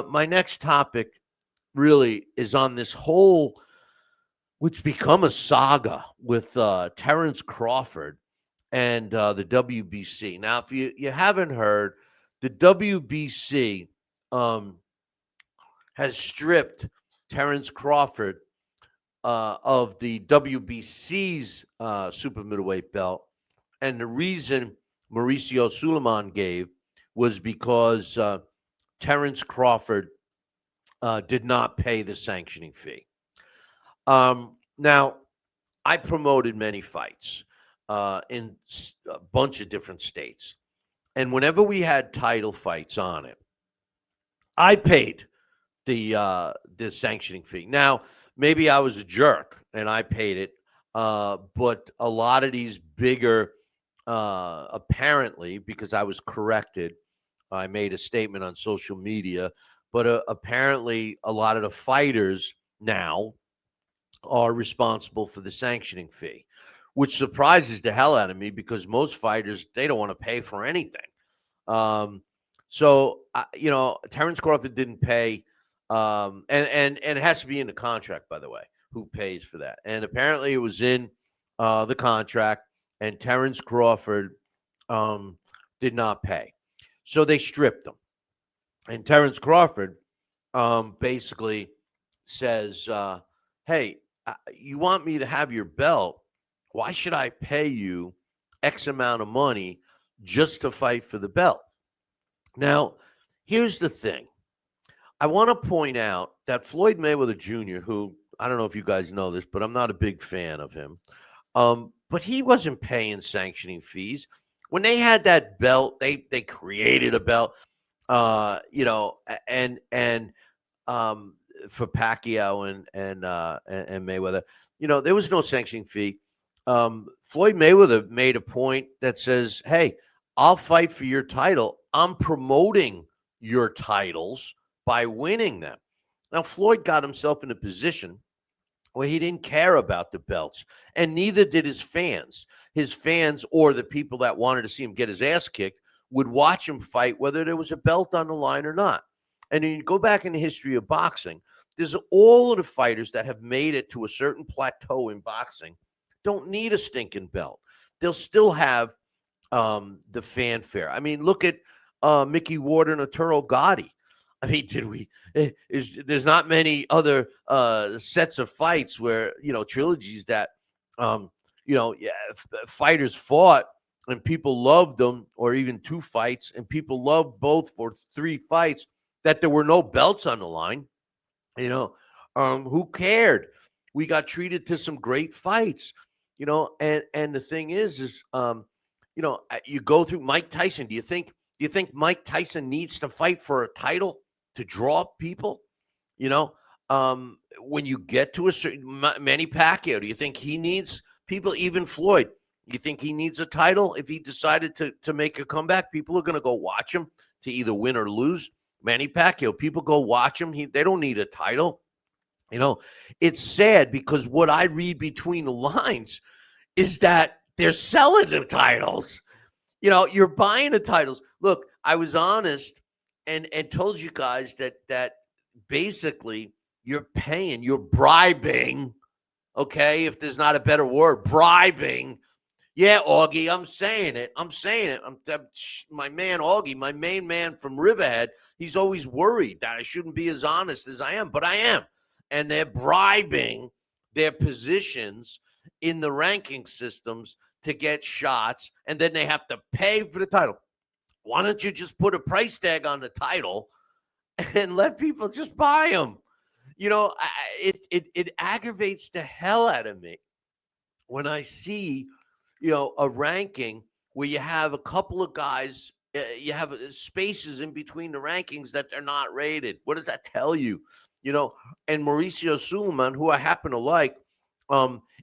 My next topic really is on this whole, which become a saga with Terence Crawford and the WBC. Now, if you haven't heard, the WBC has stripped Terence Crawford of the WBC's super middleweight belt. And the reason Mauricio Suleiman gave was because Terence Crawford did not pay the sanctioning fee. Now, I promoted many fights in a bunch of different states. And whenever we had title fights on it, I paid the sanctioning fee. Now, maybe I was a jerk and I paid it, but a lot of these bigger, apparently, because I was corrected, I made a statement on social media, but apparently a lot of the fighters now are responsible for the sanctioning fee, which surprises the hell out of me because most fighters, they don't want to pay for anything. So Terence Crawford didn't pay, and it has to be in the contract, by the way, who pays for that. And apparently it was in the contract, and Terence Crawford did not pay. So they stripped him. And Terence Crawford basically says, hey, you want me to have your belt? Why should I pay you X amount of money just to fight for the belt? Now, here's the thing. I want to point out that Floyd Mayweather Jr., who, I don't know if you guys know this, but I'm not a big fan of him. But he wasn't paying sanctioning fees. When they had that belt, they created a belt, and for Pacquiao and Mayweather, there was no sanctioning fee. Floyd Mayweather made a point that says, hey, I'll fight for your title. I'm promoting your titles by winning them. Now, Floyd got himself in a position where he didn't care about the belts, and neither did his fans. His fans, or the people that wanted to see him get his ass kicked, would watch him fight whether there was a belt on the line or not. And then you go back in the history of boxing, there's all of the fighters that have made it to a certain plateau in boxing don't need a stinking belt. They'll still have the fanfare. I mean, look at Mickey Ward and Arturo Gotti. I mean, there's not many other sets of fights where, trilogies that, fighters fought and people loved them, or even two fights, and people loved both for 3 fights, that there were no belts on the line. Who cared? We got treated to some great fights, and the thing is, you go through Mike Tyson. Do you think Mike Tyson needs to fight for a title to draw people? When you get to a certain Manny Pacquiao, do you think he needs people? Even Floyd, do you think he needs a title? If he decided to make a comeback, people are going to go watch him to either win or lose. Manny Pacquiao, people go watch him. They don't need a title. It's sad because what I read between the lines is that they're selling the titles. You're buying the titles. Look, I was honest and told you guys that basically you're paying, you're bribing, okay, if there's not a better word, bribing. Yeah, Augie, I'm saying it. My man Augie, my main man from Riverhead, he's always worried that I shouldn't be as honest as I am, but I am. And they're bribing their positions in the ranking systems to get shots, and then they have to pay for the title. Why don't you just put a price tag on the title and let people just buy them? It aggravates the hell out of me when I see, a ranking where you have a couple of guys, you have spaces in between the rankings that they're not rated. What does that tell you? And Mauricio Suleiman, who I happen to like,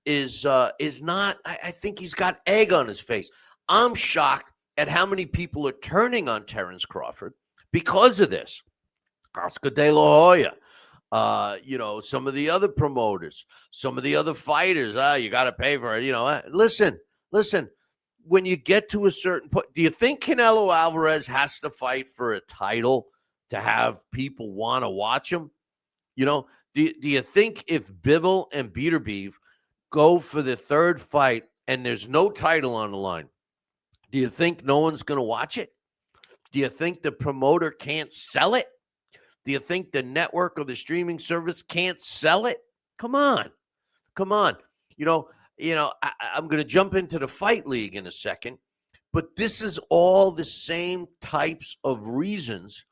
is not. I think he's got egg on his face. I'm shocked at how many people are turning on Terence Crawford because of this. Oscar De La Hoya, some of the other promoters, some of the other fighters. You got to pay for it. Listen. When you get to a certain point, do you think Canelo Alvarez has to fight for a title to have people want to watch them? You know, do you think if Bivol and Beterbiev go for the third fight and there's no title on the line, do you think no one's going to watch it? Do you think the promoter can't sell it? Do you think the network or the streaming service can't sell it? Come on. Come on. I'm going to jump into the fight league in a second, but this is all the same types of reasons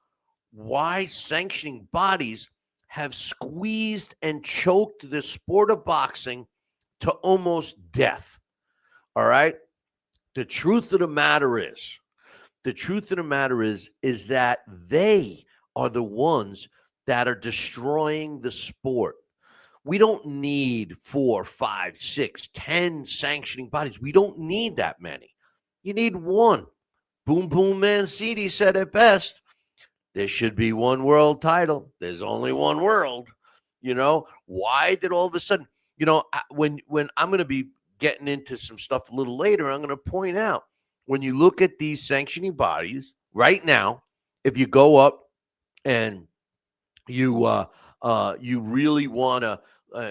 why sanctioning bodies have squeezed and choked the sport of boxing to almost death. All right? The truth of the matter is that they are the ones that are destroying the sport. We don't need 4, 5, 6, 10 sanctioning bodies. We don't need that many. You need one. Boom Boom Mancini said it best. There should be one world title. There's only one world. Why did all of a sudden, when I'm going to be getting into some stuff a little later, I'm going to point out, when you look at these sanctioning bodies right now, if you go up and you really want to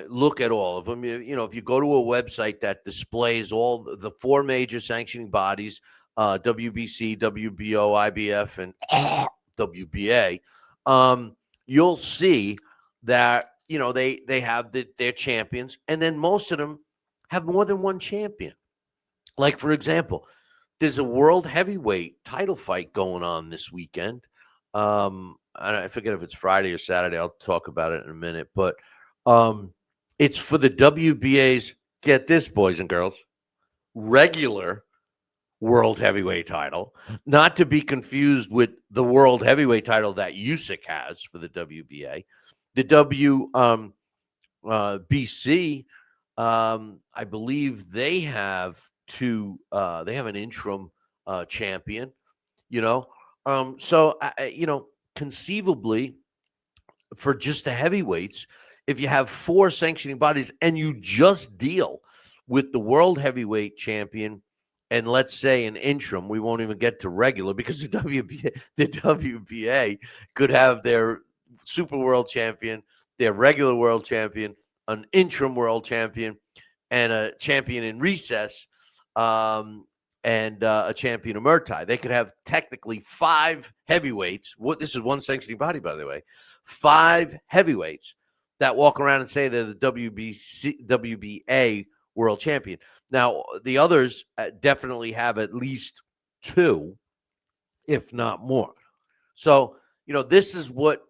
look at all of them, if you go to a website that displays all the 4 major sanctioning bodies, WBC, WBO, IBF, and WBA, you'll see that they have their champions, and then most of them have more than one champion. Like, for example, there's a world heavyweight title fight going on this weekend. I forget if it's Friday or Saturday. I'll talk about it in a minute. But it's for the WBA's, get this, boys and girls, regular world heavyweight title, not to be confused with the world heavyweight title that Usyk has for the WBA. The WBC, I believe they have they have an interim champion, conceivably, for just the heavyweights, if you have 4 sanctioning bodies and you just deal with the world heavyweight champion and, let's say, an interim, we won't even get to regular, because the WBA could have their super world champion, their regular world champion, an interim world champion, and a champion in recess, and a champion of Murtai. They could have technically 5 heavyweights. This is one sanctioning body, by the way. 5 heavyweights that walk around and say they're the WBA world champion. Now, the others definitely have at least 2, if not more. So, this is what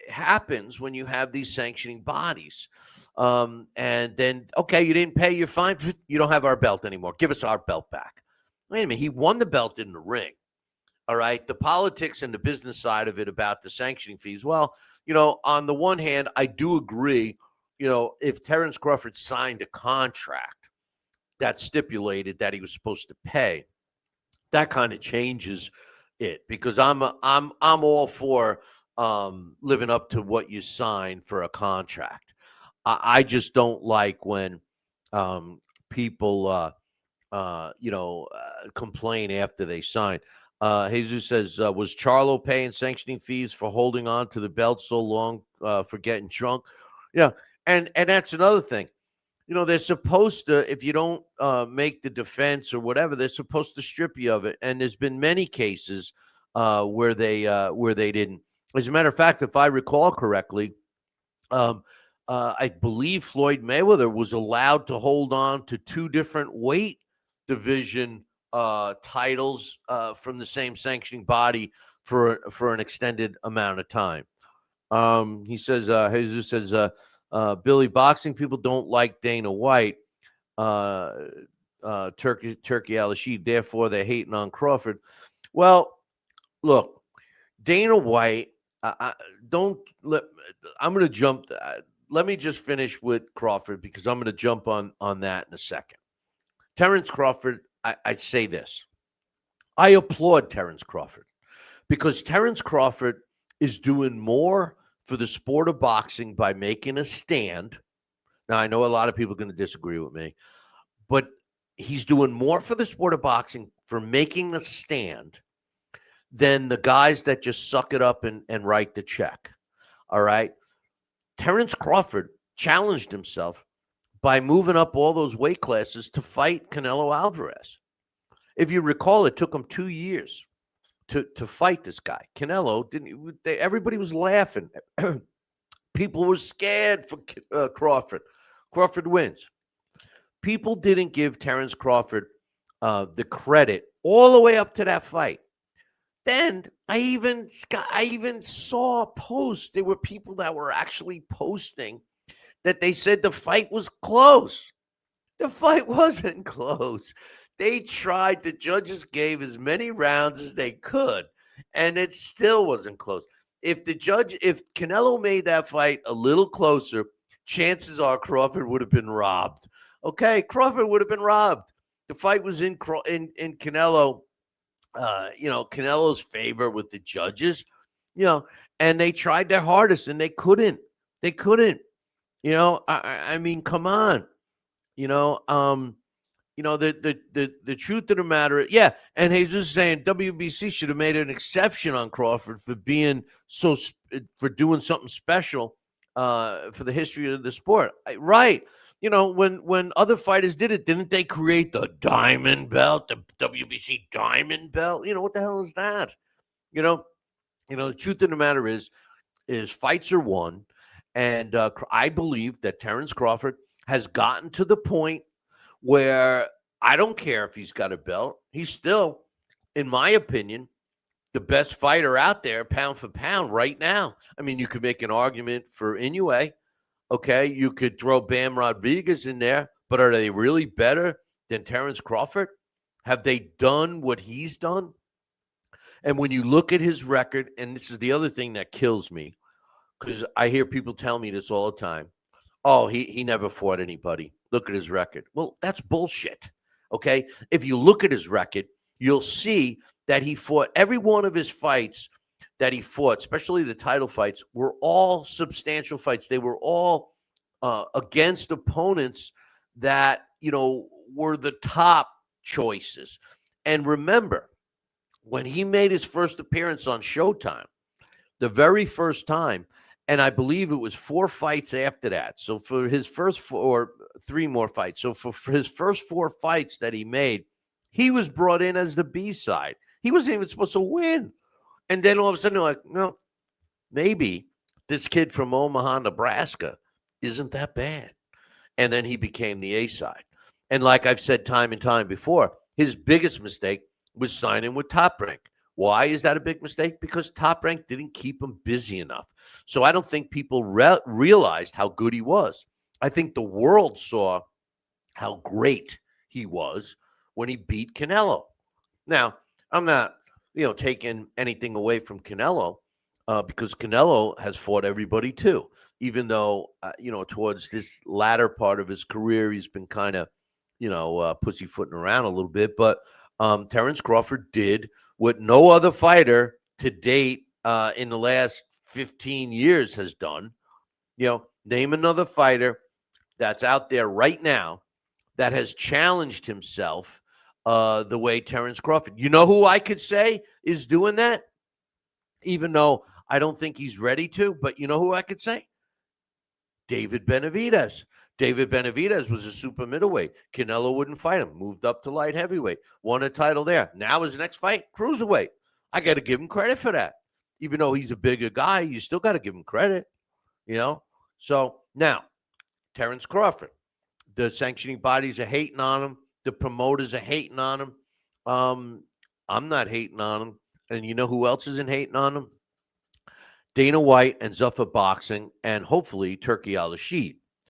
happens when you have these sanctioning bodies. And then, okay, you didn't pay your fine. You don't have our belt anymore. Give us our belt back. Wait a minute. He won the belt in the ring. All right. The politics and the business side of it about the sanctioning fees. Well, on the one hand, I do agree, if Terence Crawford signed a contract that stipulated that he was supposed to pay, that kind of changes it, because I'm all for living up to what you sign for a contract. I just don't like when people complain after they sign. Jesus says, was Charlo paying sanctioning fees for holding on to the belt so long, for getting drunk? Yeah. And that's another thing. They're supposed to, if you don't make the defense or whatever, they're supposed to strip you of it. And there's been many cases where they didn't. As a matter of fact, if I recall correctly, I believe Floyd Mayweather was allowed to hold on to 2 different weight division titles from the same sanctioning body for an extended amount of time. He says, Jesus says, Billy, boxing people don't like Dana White, Turkey Al-Rashid, therefore they're hating on Crawford. Well, look, Dana White, I'm going to jump. Let me just finish with Crawford, because I'm going to jump on that in a second. Terence Crawford, I say this. I applaud Terence Crawford, because Terence Crawford is doing more for the sport of boxing by making a stand. Now, I know a lot of people are going to disagree with me, but he's doing more for the sport of boxing for making a stand than the guys that just suck it up and write the check. All right. Terence Crawford challenged himself by moving up all those weight classes to fight Canelo Alvarez. If you recall, it took him 2 years to fight this guy. Canelo didn't. Everybody was laughing. People were scared for Crawford. Crawford wins. People didn't give Terence Crawford the credit all the way up to that fight. Then I even saw posts. There were people that were actually posting that they said the fight was close. The fight wasn't close. They tried. The judges gave as many rounds as they could, and it still wasn't close. If Canelo made that fight a little closer, chances are Crawford would have been robbed. Okay, Crawford would have been robbed. The fight was in Canelo, Canelo's favor with the judges, and they tried their hardest and they couldn't. They couldn't. I mean, come on. The truth of the matter is, yeah. And he's just saying WBC should have made an exception on Crawford for being for doing something special for the history of the sport. Right. When other fighters did it, didn't they create the diamond belt, the WBC diamond belt? What the hell is that? The truth of the matter is fights are won. And I believe that Terence Crawford has gotten to the point where I don't care if he's got a belt. He's still, in my opinion, the best fighter out there, pound for pound, right now. I mean, you could make an argument for Inoue. Okay, you could throw Bam Rodriguez in there, but are they really better than Terence Crawford? Have they done what he's done? And when you look at his record, and this is the other thing that kills me, because I hear people tell me this all the time. Oh, he never fought anybody. Look at his record. Well, that's bullshit. Okay, if you look at his record, you'll see that he fought every one of his fights that he fought, especially the title fights, were all substantial fights. They were all against opponents that, were the top choices. And remember, when he made his first appearance on Showtime, the very first time, and I believe it was 4 fights after that. So for his first 3 more fights. So for his first 4 fights that he made, he was brought in as the B-side. He wasn't even supposed to win. And then all of a sudden, they're like, no, maybe this kid from Omaha, Nebraska isn't that bad. And then he became the A-side. And like I've said time and time before, his biggest mistake was signing with Top Rank. Why is that a big mistake? Because Top Rank didn't keep him busy enough. So I don't think people realized how good he was. I think the world saw how great he was when he beat Canelo. Now, I'm not taking anything away from Canelo because Canelo has fought everybody too, even though, towards this latter part of his career, he's been kind of, pussyfooting around a little bit. But Terence Crawford did what no other fighter to date in the last 15 years has done. Name another fighter that's out there right now that has challenged himself the way Terence Crawford. You know who I could say is doing that? Even though I don't think he's ready to, but you know who I could say? David Benavidez. David Benavidez was a super middleweight. Canelo wouldn't fight him. Moved up to light heavyweight. Won a title there. Now his next fight, cruiserweight. I got to give him credit for that. Even though he's a bigger guy, you still got to give him credit. So now, Terence Crawford. The sanctioning bodies are hating on him. The promoters are hating on him. I'm not hating on him. And you know who else isn't hating on him? Dana White and Zuffa Boxing, and hopefully Turki Al-Rashid.